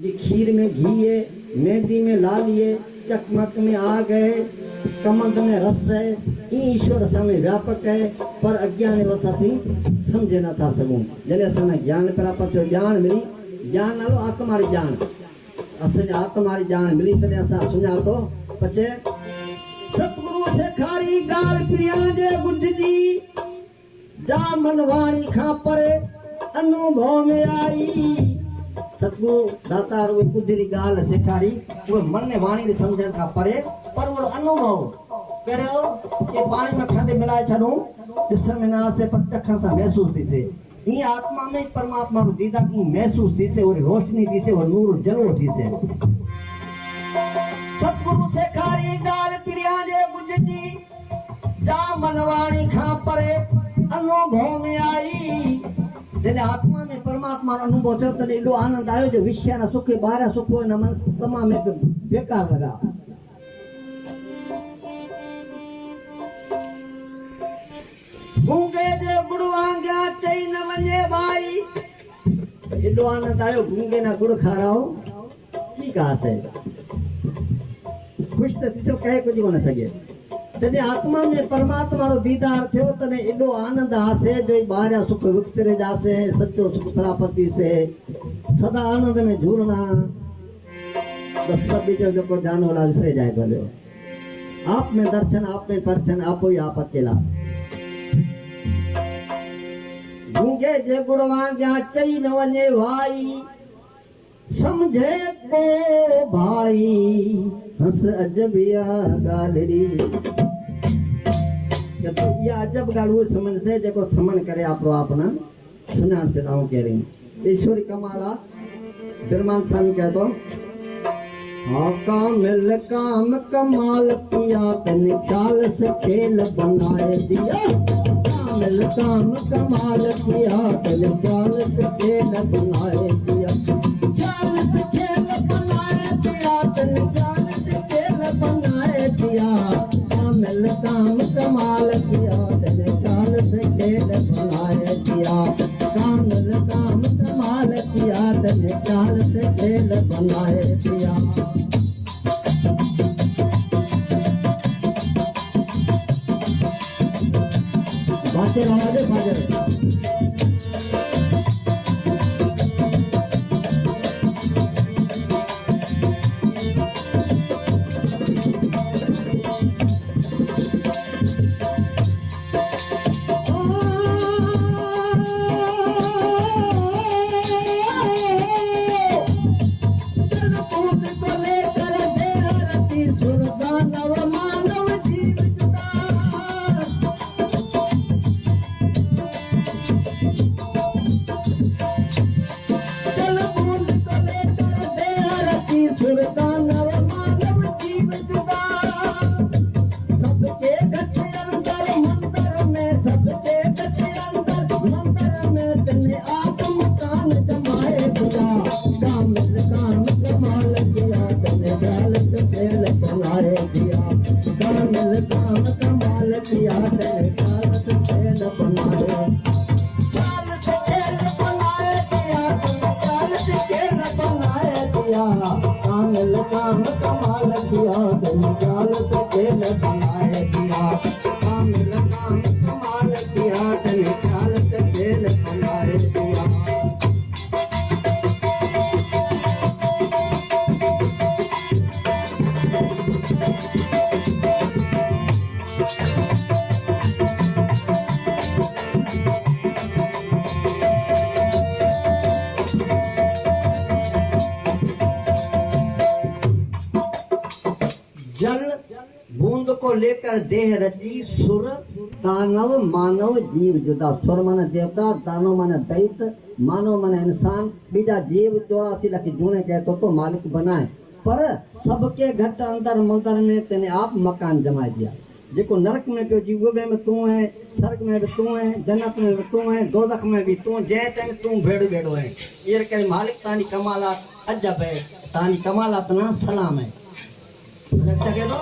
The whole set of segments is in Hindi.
ये खीर में घी है, मेहंदी में लाल है, चकमक में आग है, कमंद में रस है, ये ईश्वर सामने व्यापक है। पर अज्ञान वसासी समझे न था सकूं। जॾहिं असां ज्ञान प्राप्त थियो, ज्ञान मिली, ज्ञान नालो आत्मारी ज्ञान, असांजे आत्मारी ज्ञान मिली तॾहिं असां सुञातो पचे सतगुरु सेखारी ॻाल्हि प्रिया जे ॿुध जी, जा मन वाणी खां परे अनुभव में आई। सतगुरु दातार उहे ॿुध जी ॻाल्हि सेखारी, उहे मन वाणी खे सम्झण खां परे, पर उहो अनुभव कहिड़ो कि पाणी में खंड मिलाए छॾूं, ॾिसण में न अचे पर चखण सां महसूस थी थिए। ईअं आत्मा में परमात्मा जो दीदार ईअं महसूस थी थिए, वरी रोशनी थी थिए, वरी नूर जलवो थी थिए। सतगुरु सेखारी ॻाल्हि प्रिया जे ॿुध जी, जा मन वाणी खां परे अनुभव में आई। जॾहिं आत्मा में परमात्मा जो अनुभव थियो तॾहिं एॾो आनंद आयो जो विषय न सुख ॿाहिरां सुख न मन तमामु हिकु बेकार लॻा। गूंगे जे गुड़ वांगिया चई न वञे भाई, एॾो आनंद आयो गूंगे ना गुड़ खाराओ की घास है, खुश त थी थियो कहे कुझु कोन सघे। जॾहिं आत्मा में परमात्मा जो दीदार थियो तॾहिं एॾो आनंद आसे जो ॿाहिरां सुख विकसरे जासे, सचो सुख प्राप्त थीसे, सदा आनंद में झूलना। बस सभु जो जेको जान वाला विसरे जाए भलो, आप में दर्शन, आप में परसन, आप ही आप अकेला। गूंगे जे गुड़ वांगिया चई न वञे भाई, समझे को भाई हंस अजबिया गालड़ी। तो ये अजब गाल वो समझ से जेको समन करे आपरो आपना सुनान से दाऊ कह रही। ईश्वरी कमाला बिरमान स्वामी कह दो, हाँ कामिल काम कमाल किया, तने ख्याल से खेल बनाए दिया। कामिल काम कमाल किया, तने ख्याल से खेल बनाए दिया। ख्याल से खेल बनाए दिया, तने ख्याल से खेल बनाए दिया। कामिल काम कमाल किया, तने ख्याल से खेल बनाए दिया। कामिल काम कमाल किया, तने ख्याल से खेल बनाए दिया। बातें रहा दे फादर। कामिल काम कमाल किया, तने ख्याल से खेल बनाए दिया। कामिल काम कमाल किया, तने ख्याल से खेल बनाए दिया। जल बूंद को लेकर देह रची, सुर दानव मानव जीव जुदा। सुर माने देवता, दानव माने दैत, मानव माने इंसान। बीजा जीव 84 लाख जूने कहते तो मालिक बनाए, पर सबके घट अंदर मंदिर में तेने आप मकान जमाए दिया। जेको नरक में पियो जीव में तू है, स्वर्ग में भी तू है, जन्नत में भी तू है, दोज़ख में भी तू, जंहिं टाइम तू भेड़ भेड़ो है। ये करे मालिक तानी कमालात अजब है, तानी कमालात ना सलाम है। कह दो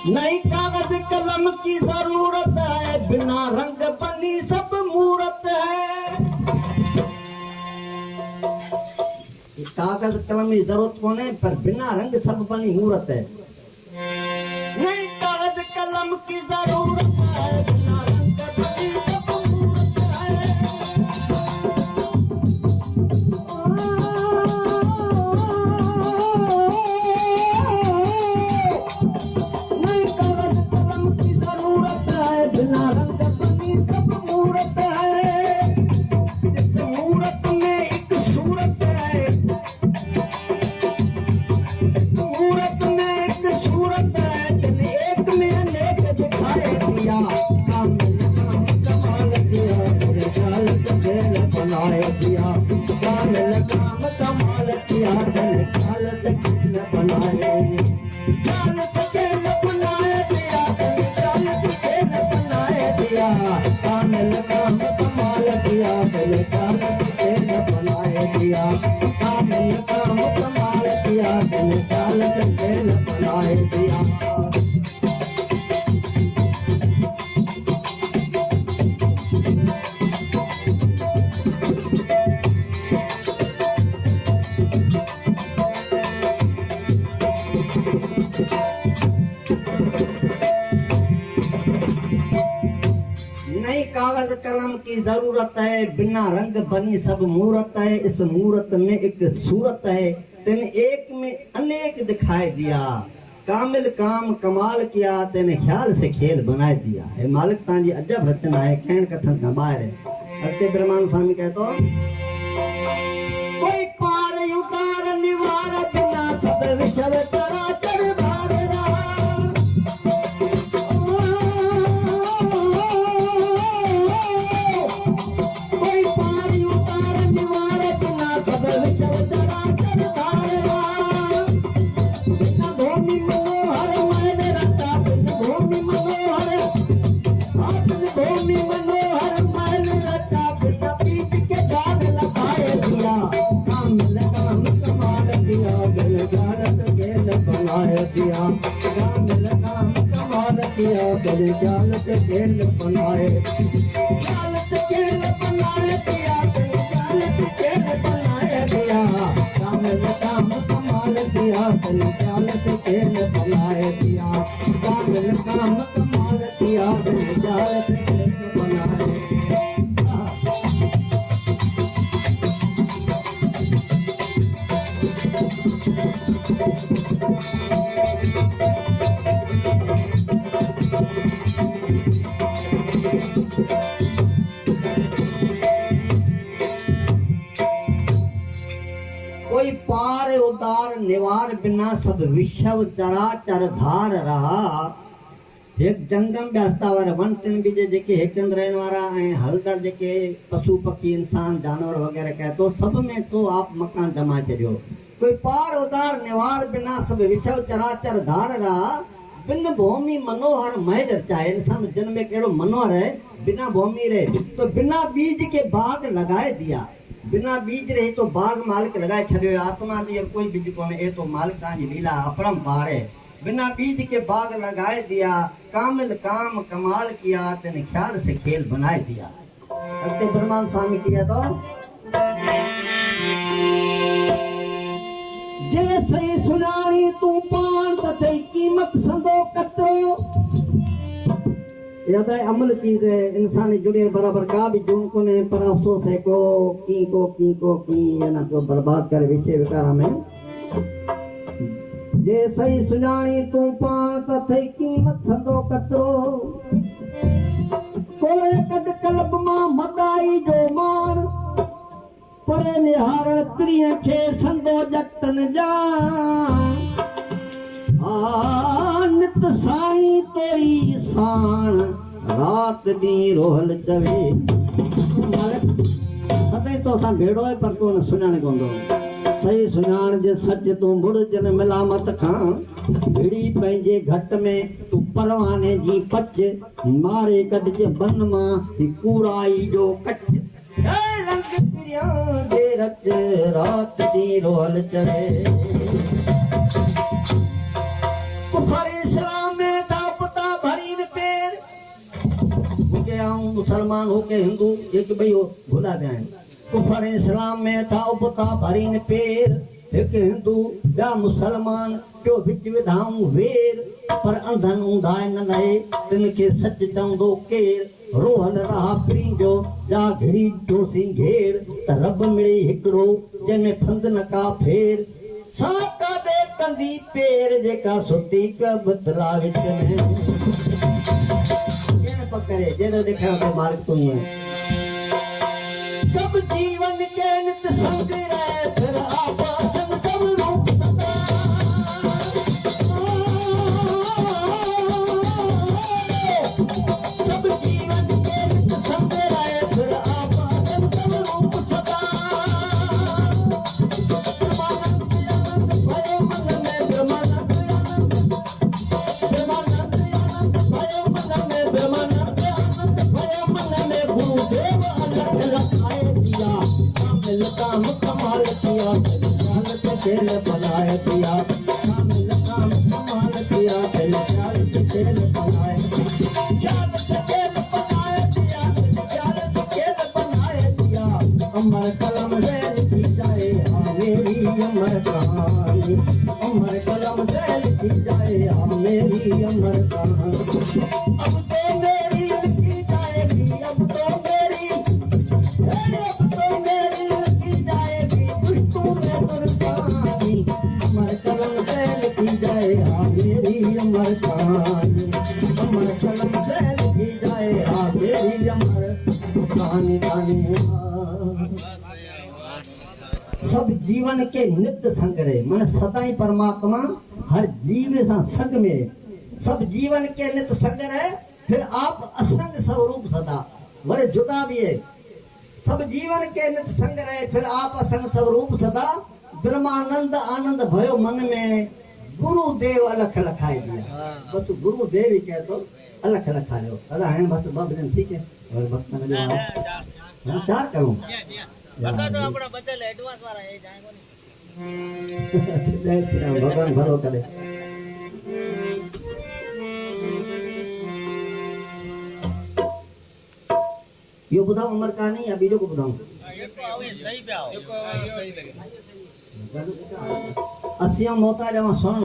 नई कागज कलम की जरूरत है, बिना रंग बनी सब मूरत है। कागज कलम की जरूरत कोने पर बिना रंग सब बनी मूरत है। नहीं कागज कलम की जरूरत है, बिना रंग बनी सब मूरत है। नहीं कागज कलम की जरूरत है, बिना रंग बनी सब मूरत है। इस मूरत में एक सूरत है, सूरत में एक सूरत है, तेने एक में अनेक दिखाई दिया। कामिल काम कमाल किया, तेरे जाल का खेल बनाए दिया। कामिल काम कमाल किया, तेरे जाल से खेल बनाए दिया। जाल से खेल बनाए दिया, तेरे जाल से खेल बनाए दिया। कामिल काम कमाल किया, तेरे जाल से खेल बनाए दिया। कामिल काम कमाल किया, तेरे जाल से खेल बनाए दिया। नई कागज कलम की जरूरत है, बिना रंग बनी सब मूरत है। इस मूरत में एक सूरत है, तेने एक में अनेक दिखाई दिया। कामिल काम कमाल किया, तेने ख्याल से खेल बनाए दिया। हे मालिक तांजी अजब रचना है, कहण कथन का बाहर है। अते ब्रह्मानंद स्वामी कहतो कोई पार उतार निवार बिना सब विषव चराचर भाग रहा। कोई पार उतार निवार बिना सब विषव चराचर भाग रहा। बिना भूमि मनोहर मैल रखा, बिना भूमि मनोहर, बिना भूमि मनोहर मैल रखा। बिना बीज के दाग लगाए दिया। कामिल काम कमाल किया, दिल जालत खेल बनाए दिया। कामिल काम कमाल किया, दिल जालत खेल बनाए। जालत खेल बनाए दिया, दिल जालत खेल बनाए दिया। कामिल काम कमाल किया, दिल जालत खेल बनाए दिया। कामिल काम कमाल किया, दिल जालत खेल बनाए दिया। कोई पार उदार निवार बिना सब विश्व चराचर धार रहा। एक जंगम व्यवस्था वारा वन टिन बीजे जेके एक अंदर रहने वाला ऐं हलदर जेके पशु पक्षी इंसान जानवर वगैरह कहे तो सब में तो आप मकान जमा चरियो। कोई पार उदार निवार बिना सब विश्व चराचर धार रहा। बिन भूमि मनोहर महल चाहे इंसान जन्म में केड़ो मनोहर है, बिना भूमि रहे तो बिना बीज के बाग लगाए दिया। बिना बीज रहे तो बाग मालिक लगाए छड़ियो। आत्मा दी कोई बीज कोने, ए तो मालिक तांजी लीला अपरंपार है। बिना बीज के बाग लगाए दिया। कामिल काम कमाल किया, तेने ख्याल से खेल बनाए दिया। अगते ब्रह्मानंद स्वामी किया तो जे सही सुनानी तू पान तथई कीमत संदो कतरो। याद है अमल चीज है, इंसानी जुड़े बराबर का भी जुड़ को ने, पर अफसोस है की है ना को बर्बाद करे विषय विकारा में। जे सही सुनानी तू पान तथई कीमत संदो कतरो। कोरे कद कलब मां मदाई जो मान, परे निहारण त्रिय खे संदो जटन जान। नित साईं तोई साण, रात दी रोहल चवे। सदाई तो असां भेड़ो है पर तू न सुञाणे कोंदो। सही सुञाण जे सच तू मुड़ जन मिलामत खां। भिड़ी पंहिंजे घट में तू परवाने जी पच। मारे कढजे बन मां ही कूड़ाई जो कच। रंग पिरिया जे रच, रात दी रोहल चवे। कुफर इस्लाम में दापता भरीन पेर। होके आऊं मुसलमान होके हिंदू एक भाई भुला गए। कुफर इस्लाम में दापता भरीन पेर। एक हिंदू या मुसलमान क्यों विच विधाऊं वेर पर अंधन ऊंधाए न लहे तिनके सच चवंदो केर रोहल रहा प्रींजो जा घड़ी डोसी घेड़ त रब मिड़ी हिकड़ो जंहिंमें फंद न का फेर साका दे कंदी पेर जेका सुती क बदला विच में केन पकड़े जेड़ो देखा के मालिक तू ही है सब जीवन के नित संग रहे फिर आपसन सब रूप सदा सब जीवन के नित संग रहे फिर आपसन सब रूप सदा ब्रह्मानंद आनंद भयो मन में ब्रह्मानंद आनंद भयो मन में ब्रह्मानंद आनंद भयो मन में गुरुदेव अलग लखाए दिया कामिल काम कमाल किया जान पे खेल बनाए दिया कामिल काम कमाल किया जान पे खेल बनाए जान पे खेल बनाए दिया जान पे खेल बनाए दिया अमर कलम से लिखी जाए हाँ मेरी अमर कहानी अमर कलम से लिखी जाए हाँ मेरी अमर कहानी अब तो मेरी लिखी जाएगी अब तो मेरी लिखी जाएगी पुष्पों में दुर्गानी अमर कलम से लिखी जाए हाँ मेरी अमर कहानी अमर कलम से लिखी जाए हाँ मेरी अमर कहानी कहानी सब जीवन के नित्य संग्रह मन सदाई परमात्मा हर जीव सा संग में सब जीवन के नित्य संग्रह फिर आप असंग स्वरूप सदा बड़े जुदा भी है सब जीवन के नित्य संग रहे फिर आप असंग स्वरूप सदा ब्रह्मानंद आनंद भयो मन में गुरुदेव अलख लखाए दिया बस गुरुदेव ही कह तो अलख लखायो दादा है बस बाबजन ठीक है और वक्त में जो हां चार करूं बता तो अपना बदल एडवांस वाला है जाएगा नहीं जय श्री राम भगवान भलो करे यो बुधाऊं अमर कहानी या बीजो को बुधाऊं ये तो आवे सही पे आओ ये को आवे सही लगे असिया मोता जमा सुन